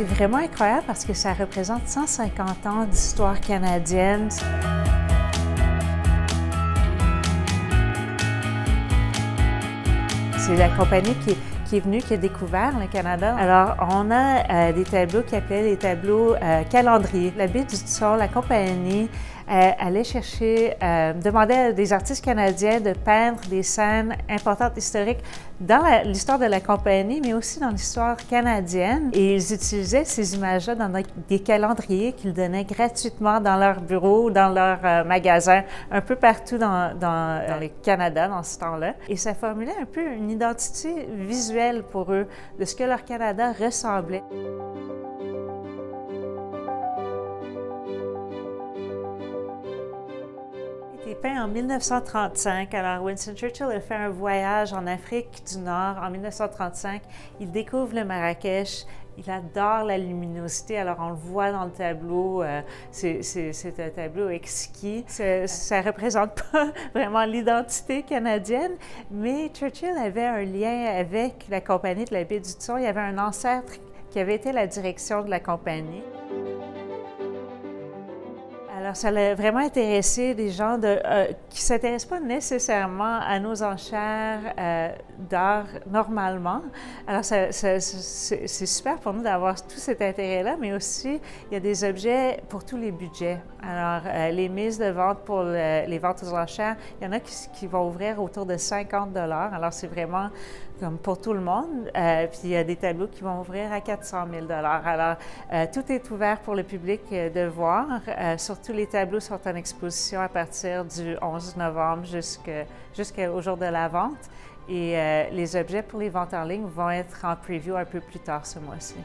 C'est vraiment incroyable parce que ça représente 150 ans d'histoire canadienne. C'est la compagnie qui est venue, qui a découvert le Canada. Alors, on a des tableaux qui appelaient les tableaux calendrier. La baie du Tussauds, la compagnie allait chercher, demandait à des artistes canadiens de peindre des scènes importantes historiques dans l'histoire de la compagnie, mais aussi dans l'histoire canadienne. Et ils utilisaient ces images-là dans des calendriers qu'ils donnaient gratuitement dans leur bureau, dans leur magasin, un peu partout dans le Canada dans ce temps-là. Et ça formulait un peu une identité visuelle pour eux de ce que leur Canada ressemblait. Il a été peint en 1935. Alors, Winston Churchill a fait un voyage en Afrique du Nord en 1935. Il découvre le Marrakech. Il adore la luminosité, alors on le voit dans le tableau, c'est un tableau exquis. Ça ne représente pas vraiment l'identité canadienne, mais Churchill avait un lien avec la compagnie de la baie du Tussauds. Il y avait un ancêtre qui avait été la direction de la compagnie. Alors, ça a vraiment intéressé des gens qui ne s'intéressent pas nécessairement à nos enchères d'art normalement. Alors, c'est super pour nous d'avoir tout cet intérêt-là, mais aussi, il y a des objets pour tous les budgets. Alors, les mises de vente pour les ventes aux enchères, il y en a qui vont ouvrir autour de 50 $. Alors, c'est vraiment comme pour tout le monde. Puis, il y a des tableaux qui vont ouvrir à 400 000 $. Alors, tout est ouvert pour le public de voir. Surtout, les tableaux sont en exposition à partir du 11 novembre jusqu'au jour de la vente. Et les objets pour les ventes en ligne vont être en preview un peu plus tard ce mois-ci.